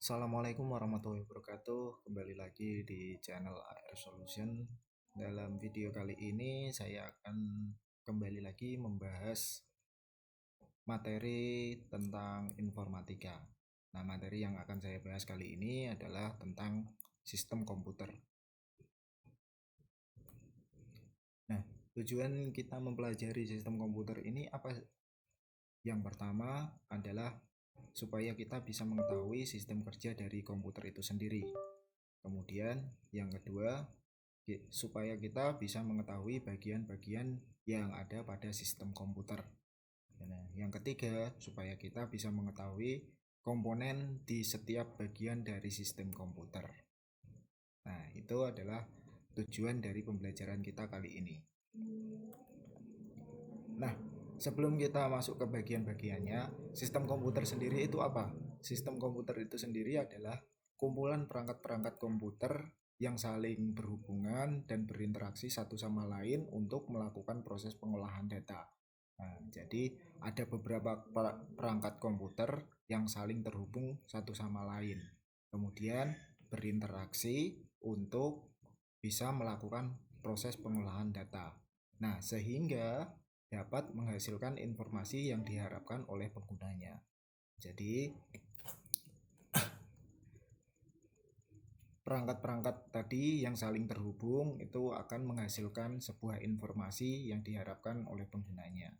Assalamualaikum warahmatullahi wabarakatuh. Kembali lagi di channel AR Solution. Dalam video kali ini saya akan kembali lagi membahas materi tentang informatika. Nah, materi yang akan saya bahas kali ini adalah tentang sistem komputer. Nah, tujuan kita mempelajari sistem komputer ini apa? Yang pertama adalah supaya kita bisa mengetahui sistem kerja dari komputer itu sendiri. Kemudian yang kedua, supaya kita bisa mengetahui bagian-bagian yang ada pada sistem komputer. Nah, yang ketiga, supaya kita bisa mengetahui komponen di setiap bagian dari sistem komputer. Nah, itu adalah tujuan dari pembelajaran kita kali ini. Nah, sebelum kita masuk ke bagian-bagiannya, sistem komputer sendiri itu apa? Sistem komputer itu sendiri adalah kumpulan perangkat-perangkat komputer yang saling berhubungan dan berinteraksi satu sama lain untuk melakukan proses pengolahan data. Nah, jadi ada beberapa perangkat komputer yang saling terhubung satu sama lain. Kemudian berinteraksi untuk bisa melakukan proses pengolahan data. Nah, sehingga dapat menghasilkan informasi yang diharapkan oleh penggunanya. Jadi, perangkat-perangkat tadi yang saling terhubung itu akan menghasilkan sebuah informasi yang diharapkan oleh penggunanya.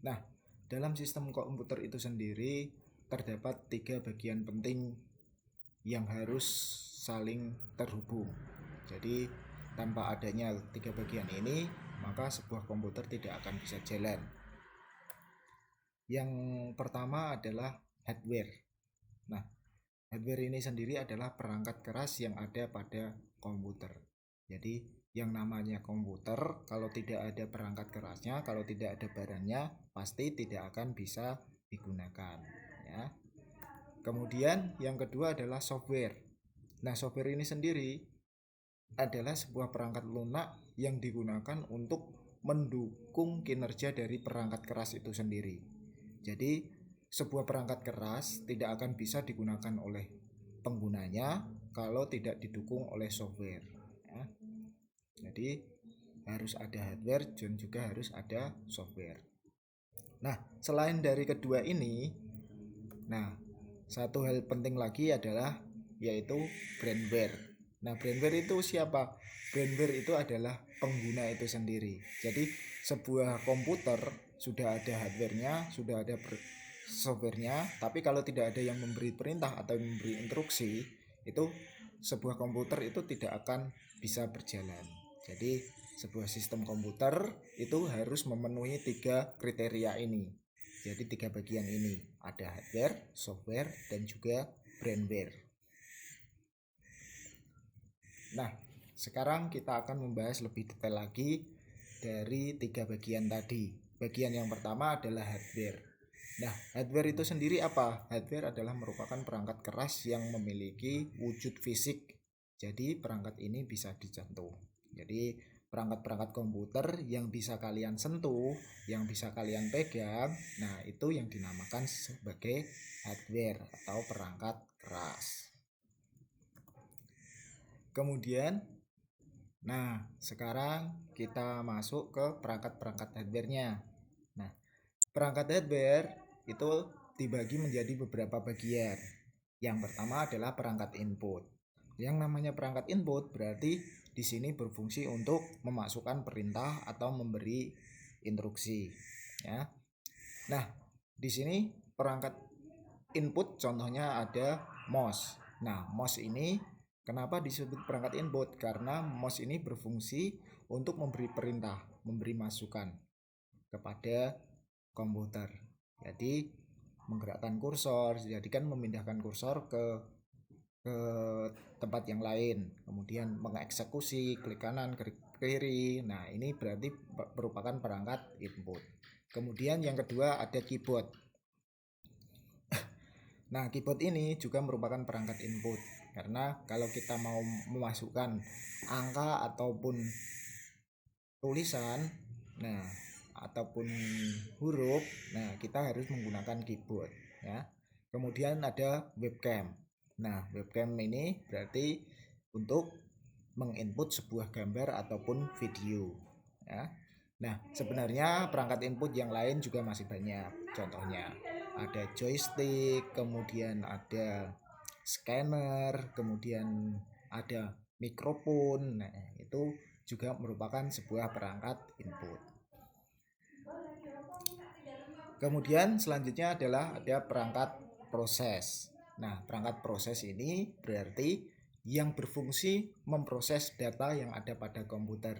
Nah, dalam sistem komputer itu sendiri terdapat 3 bagian penting yang harus saling terhubung. Jadi, tanpa adanya 3 bagian ini, maka sebuah komputer tidak akan bisa jalan. Yang pertama adalah hardware. Nah, hardware ini sendiri adalah perangkat keras yang ada pada komputer. Jadi, yang namanya komputer, kalau tidak ada perangkat kerasnya, kalau tidak ada barangnya, pasti tidak akan bisa digunakan. Ya. Kemudian, yang kedua adalah software. Nah, software ini sendiri adalah sebuah perangkat lunak yang digunakan untuk mendukung kinerja dari perangkat keras itu sendiri. Jadi, sebuah perangkat keras tidak akan bisa digunakan oleh penggunanya kalau tidak didukung oleh software. Ya. Jadi, harus ada hardware dan juga harus ada software. Nah, selain dari kedua ini, satu hal penting lagi adalah yaitu brandware. Nah, brandware itu siapa? Brandware itu adalah pengguna itu sendiri. Jadi, sebuah komputer sudah ada hardware-nya, sudah ada software-nya, tapi kalau tidak ada yang memberi perintah atau memberi instruksi, itu sebuah komputer itu tidak akan bisa berjalan. Jadi, sebuah sistem komputer itu harus memenuhi 3 kriteria ini. Jadi 3 bagian ini, ada hardware, software, dan juga brandware. Nah, sekarang kita akan membahas lebih detail lagi dari 3 bagian tadi. Bagian yang pertama adalah hardware. Nah, hardware itu sendiri apa? Hardware adalah merupakan perangkat keras yang memiliki wujud fisik. Jadi perangkat ini bisa disentuh. Jadi perangkat-perangkat komputer yang bisa kalian sentuh, yang bisa kalian pegang, nah itu yang dinamakan sebagai hardware atau perangkat keras. Kemudian, nah sekarang kita masuk ke perangkat-perangkat hardware-nya. Nah, perangkat hardware itu dibagi menjadi beberapa bagian. Yang pertama adalah perangkat input. Yang namanya perangkat input berarti di sini berfungsi untuk memasukkan perintah atau memberi instruksi, ya. Nah, di sini perangkat input contohnya ada mouse. Nah, mouse ini kenapa disebut perangkat input? Karena mouse ini berfungsi untuk memberi perintah, memberi masukan kepada komputer. Jadi menggerakkan kursor, jadi kan memindahkan kursor ke tempat yang lain, kemudian mengeksekusi klik kanan, klik kiri. Nah, ini berarti merupakan perangkat input. Kemudian yang kedua ada keyboard. Nah, keyboard ini juga merupakan perangkat input karena kalau kita mau memasukkan angka ataupun tulisan, ataupun huruf, kita harus menggunakan keyboard, ya. Kemudian ada webcam. Nah, webcam ini berarti untuk menginput sebuah gambar ataupun video, ya. Nah, sebenarnya perangkat input yang lain juga masih banyak. Contohnya ada joystick, kemudian ada scanner, kemudian ada mikrofon. Nah, itu juga merupakan sebuah perangkat input. Kemudian selanjutnya adalah ada perangkat proses. Nah, perangkat proses ini berarti yang berfungsi memproses data yang ada pada komputer.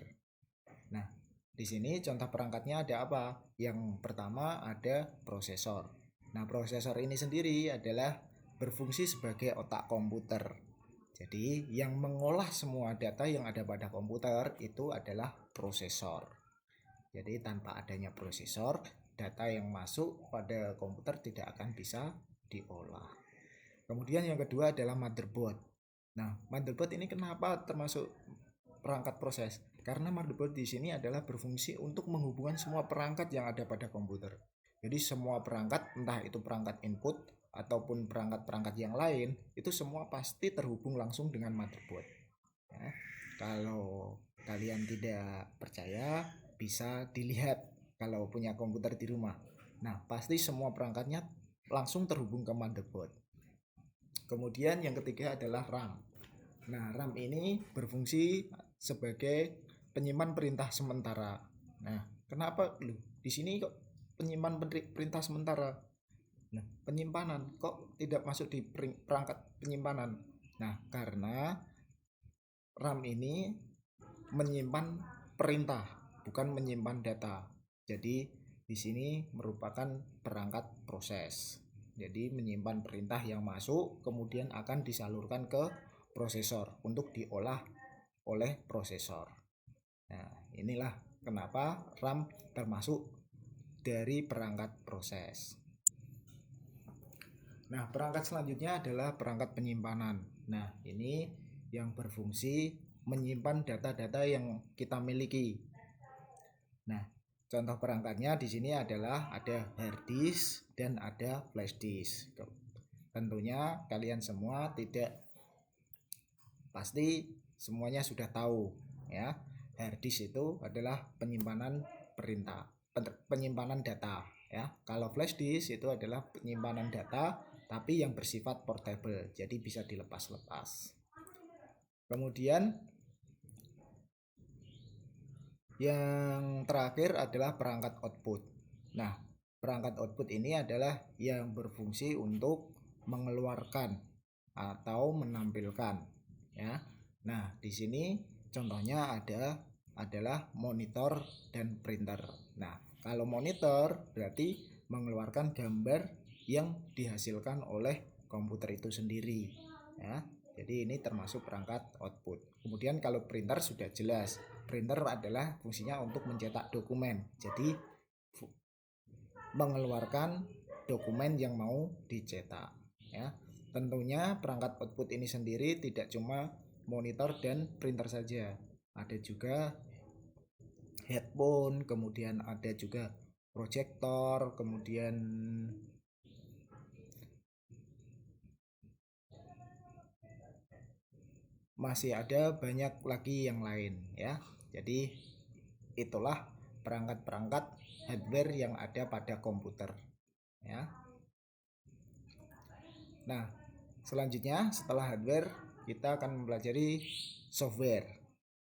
Nah, di sini contoh perangkatnya ada apa? Yang pertama ada prosesor. Nah, prosesor ini sendiri adalah berfungsi sebagai otak komputer. Jadi, yang mengolah semua data yang ada pada komputer itu adalah prosesor. Jadi, tanpa adanya prosesor, data yang masuk pada komputer tidak akan bisa diolah. Kemudian yang kedua adalah motherboard. Nah, motherboard ini kenapa termasuk perangkat proses? Karena motherboard di sini adalah berfungsi untuk menghubungkan semua perangkat yang ada pada komputer. Jadi semua perangkat, entah itu perangkat input ataupun perangkat-perangkat yang lain, itu semua pasti terhubung langsung dengan motherboard. Ya, kalau kalian tidak percaya, bisa dilihat kalau punya komputer di rumah. Nah, pasti semua perangkatnya langsung terhubung ke motherboard. Kemudian yang ketiga adalah RAM. Nah, RAM ini berfungsi sebagai penyimpan perintah sementara. Nah, kenapa di sini kok penyimpan perintah sementara? Nah, penyimpanan kok tidak masuk di perangkat penyimpanan? Nah, karena RAM ini menyimpan perintah, bukan menyimpan data. Jadi di sini merupakan perangkat proses. Jadi menyimpan perintah yang masuk kemudian akan disalurkan ke prosesor untuk diolah oleh prosesor. Nah, inilah kenapa RAM termasuk dari perangkat proses. Nah, perangkat selanjutnya adalah perangkat penyimpanan. Nah, ini yang berfungsi menyimpan data-data yang kita miliki. Nah, contoh perangkatnya di sini adalah ada hard disk dan ada flash disk. Tentunya kalian semua tidak pasti semuanya sudah tahu, ya. Hard disk itu adalah penyimpanan penyimpanan data, ya. Kalau flash disk itu adalah penyimpanan data tapi yang bersifat portable, jadi bisa dilepas-lepas. Kemudian yang terakhir adalah perangkat output. Nah, perangkat output ini adalah yang berfungsi untuk mengeluarkan atau menampilkan, ya. Nah, di sini contohnya adalah monitor dan printer. Nah, kalau monitor berarti mengeluarkan gambar yang dihasilkan oleh komputer itu sendiri, ya. Jadi ini termasuk perangkat output. Kemudian kalau printer sudah jelas. Printer adalah fungsinya untuk mencetak dokumen. Jadi mengeluarkan dokumen yang mau dicetak, ya. Tentunya perangkat output ini sendiri tidak cuma monitor dan printer saja. Ada juga headphone, kemudian ada juga proyektor, kemudian masih ada banyak lagi yang lain, ya. Jadi itulah perangkat-perangkat hardware yang ada pada komputer, ya. Nah, selanjutnya setelah hardware kita akan mempelajari software.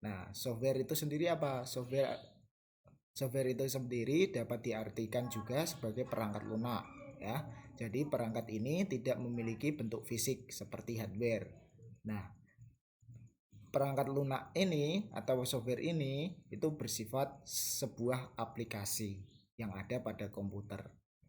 Nah, software itu sendiri apa? Software itu sendiri dapat diartikan juga sebagai perangkat lunak, ya. Jadi perangkat ini tidak memiliki bentuk fisik seperti hardware. Nah, perangkat lunak ini atau software ini itu bersifat sebuah aplikasi yang ada pada komputer.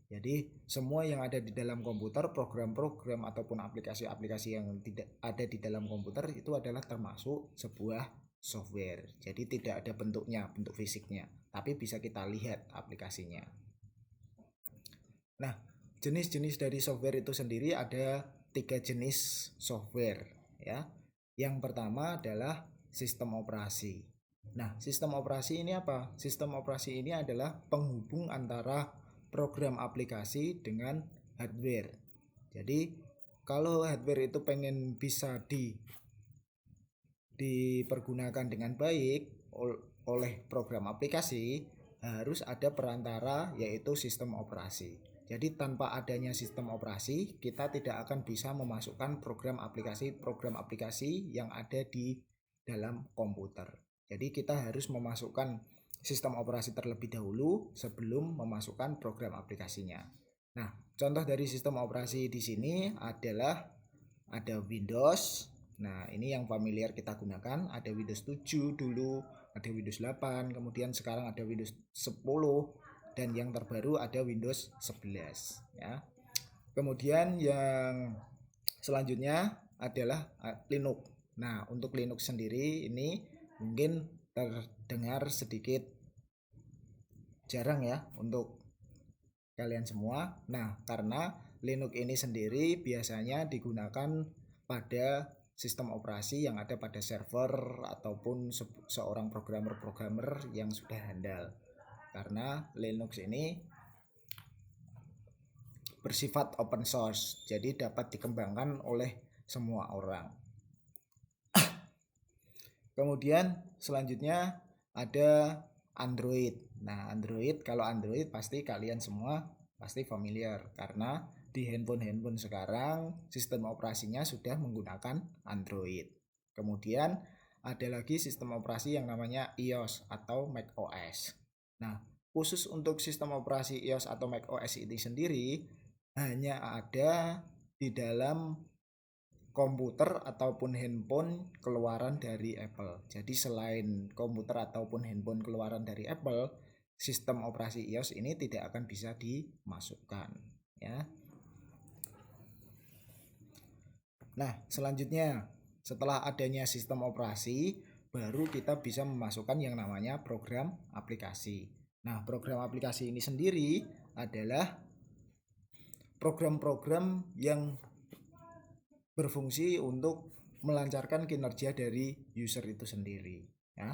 Jadi semua yang ada di dalam komputer, program-program ataupun aplikasi-aplikasi yang tidak ada di dalam komputer itu adalah termasuk sebuah software. Jadi tidak ada bentuknya, bentuk fisiknya, tapi bisa kita lihat aplikasinya. Nah, jenis-jenis dari software itu sendiri ada 3 jenis software, ya. Yang pertama adalah sistem operasi. Nah, sistem operasi ini apa? Sistem operasi ini adalah penghubung antara program aplikasi dengan hardware. Jadi kalau hardware itu pengen bisa dipergunakan dengan baik oleh program aplikasi, harus ada perantara yaitu sistem operasi. Jadi tanpa adanya sistem operasi, kita tidak akan bisa memasukkan program aplikasi yang ada di dalam komputer. Jadi kita harus memasukkan sistem operasi terlebih dahulu sebelum memasukkan program aplikasinya. Nah, contoh dari sistem operasi di sini adalah ada Windows. Nah, ini yang familiar kita gunakan. Ada Windows 7 dulu, ada Windows 8, kemudian sekarang ada Windows 10, dan yang terbaru ada Windows 11 ya. Kemudian yang selanjutnya adalah Linux. Nah, untuk Linux sendiri ini mungkin terdengar sedikit jarang ya untuk kalian semua. Nah, karena Linux ini sendiri biasanya digunakan pada sistem operasi yang ada pada server ataupun seorang programmer yang sudah handal. Karena Linux ini bersifat open source, jadi dapat dikembangkan oleh semua orang. Kemudian selanjutnya ada Android. Nah, kalau Android pasti kalian semua pasti familiar karena di handphone sekarang sistem operasinya sudah menggunakan Android. Kemudian ada lagi sistem operasi yang namanya iOS atau macOS. Nah, khusus untuk sistem operasi iOS atau macOS ini sendiri hanya ada di dalam komputer ataupun handphone keluaran dari Apple. Jadi selain komputer ataupun handphone keluaran dari Apple, sistem operasi iOS ini tidak akan bisa dimasukkan ya. Nah, selanjutnya setelah adanya sistem operasi, baru kita bisa memasukkan yang namanya program aplikasi. Nah, program aplikasi ini sendiri adalah program-program yang berfungsi untuk melancarkan kinerja dari user itu sendiri ya.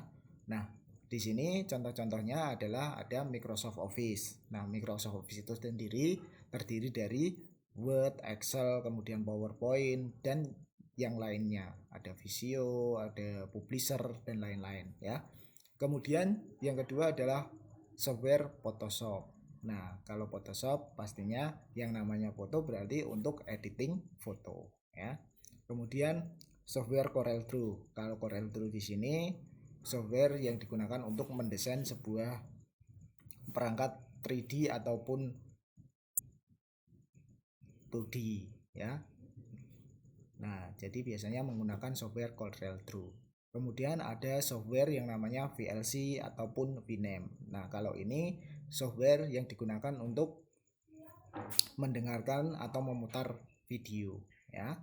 Nah, di sini contoh-contohnya adalah ada Microsoft Office. Nah, Microsoft Office itu sendiri terdiri dari Word, Excel, kemudian PowerPoint dan yang lainnya. Ada Visio, ada Publisher dan lain-lain ya. Kemudian yang kedua adalah software Photoshop. Nah, kalau Photoshop pastinya yang namanya foto berarti untuk editing foto ya. Kemudian software CorelDRAW. Kalau CorelDRAW di sini software yang digunakan untuk mendesain sebuah perangkat 3D ataupun 2D ya. Nah, jadi biasanya menggunakan software CorelDRAW. Kemudian ada software yang namanya VLC ataupun Vname. Nah, kalau ini software yang digunakan untuk mendengarkan atau memutar video ya.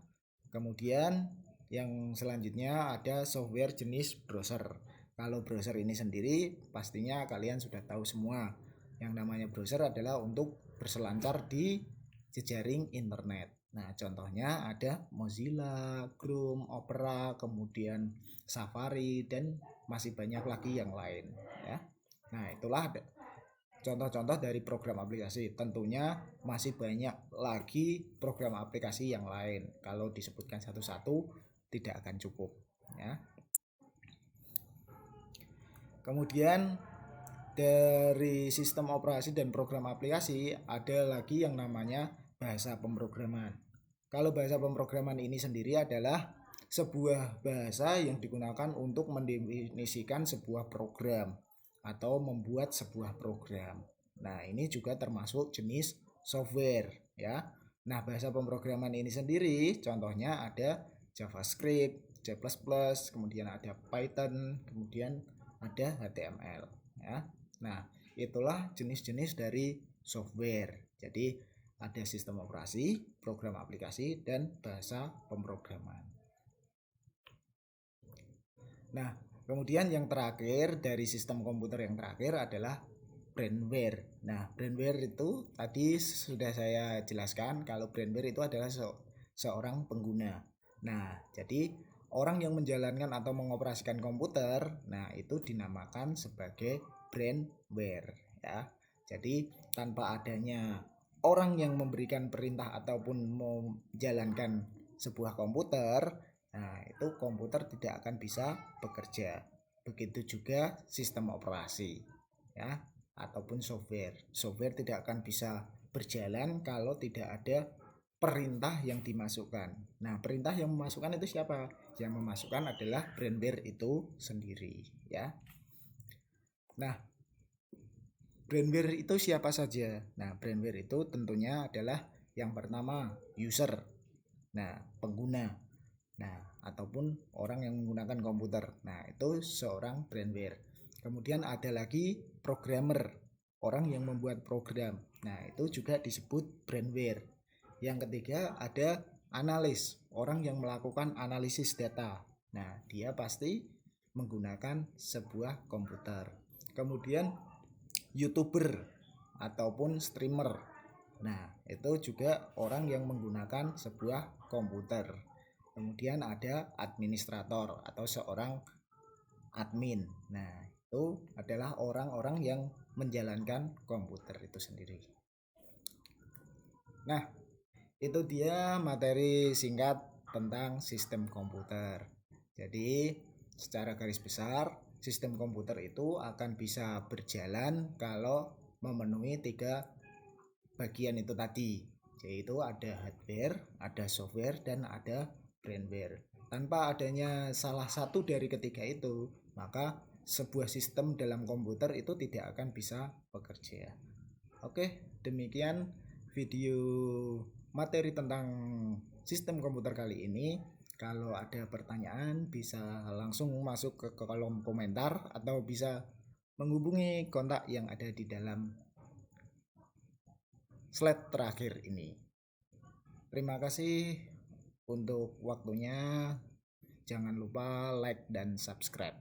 Kemudian yang selanjutnya ada software jenis browser. Kalau browser ini sendiri pastinya kalian sudah tahu semua. Yang namanya browser adalah untuk berselancar di jejaring internet. Nah, contohnya ada Mozilla, Chrome, Opera, kemudian Safari dan masih banyak lagi yang lain ya. Nah, itulah contoh-contoh dari program aplikasi. Tentunya masih banyak lagi program aplikasi yang lain. Kalau disebutkan satu-satu tidak akan cukup ya. Kemudian dari sistem operasi dan program aplikasi ada lagi yang namanya bahasa pemrograman. Kalau bahasa pemrograman ini sendiri adalah sebuah bahasa yang digunakan untuk mendefinisikan sebuah program atau membuat sebuah program. Nah, ini juga termasuk jenis software ya. Nah, bahasa pemrograman ini sendiri contohnya ada JavaScript, C++, kemudian ada Python, kemudian ada HTML ya. Nah, itulah jenis-jenis dari software. Jadi ada sistem operasi, program aplikasi, dan bahasa pemrograman. Nah, kemudian yang terakhir dari sistem komputer yang terakhir adalah brandware. Nah, brandware itu tadi sudah saya jelaskan kalau brandware itu adalah seorang pengguna. Nah, jadi orang yang menjalankan atau mengoperasikan komputer, nah itu dinamakan sebagai brandware ya. Jadi tanpa adanya orang yang memberikan perintah ataupun menjalankan sebuah komputer, nah itu komputer tidak akan bisa bekerja. Begitu juga sistem operasi, ya, ataupun software. Software tidak akan bisa berjalan kalau tidak ada perintah yang dimasukkan. Nah, perintah yang memasukkan itu siapa? Yang memasukkan adalah brandware itu sendiri, ya. Nah, brandware itu siapa saja? Nah, brandware itu tentunya adalah yang pertama user. Nah, pengguna. Nah, ataupun orang yang menggunakan komputer. Nah, itu seorang brandware. Kemudian ada lagi programmer, orang yang membuat program. Nah, itu juga disebut brandware. Yang ketiga ada analis, orang yang melakukan analisis data. Nah, dia pasti menggunakan sebuah komputer. Kemudian YouTuber ataupun streamer. Nah, itu juga orang yang menggunakan sebuah komputer. Kemudian ada administrator atau seorang admin. Nah, itu adalah orang-orang yang menjalankan komputer itu sendiri. Nah, itu dia materi singkat tentang sistem komputer. Jadi, secara garis besar, sistem komputer itu akan bisa berjalan kalau memenuhi 3 bagian itu tadi, yaitu ada hardware, ada software, dan ada firmware. Tanpa adanya salah satu dari ketiga itu, maka sebuah sistem dalam komputer itu tidak akan bisa bekerja. Oke, demikian video materi tentang sistem komputer kali ini. Kalau ada pertanyaan bisa langsung masuk ke kolom komentar atau bisa menghubungi kontak yang ada di dalam slide terakhir ini. Terima kasih untuk waktunya. Jangan lupa like dan subscribe.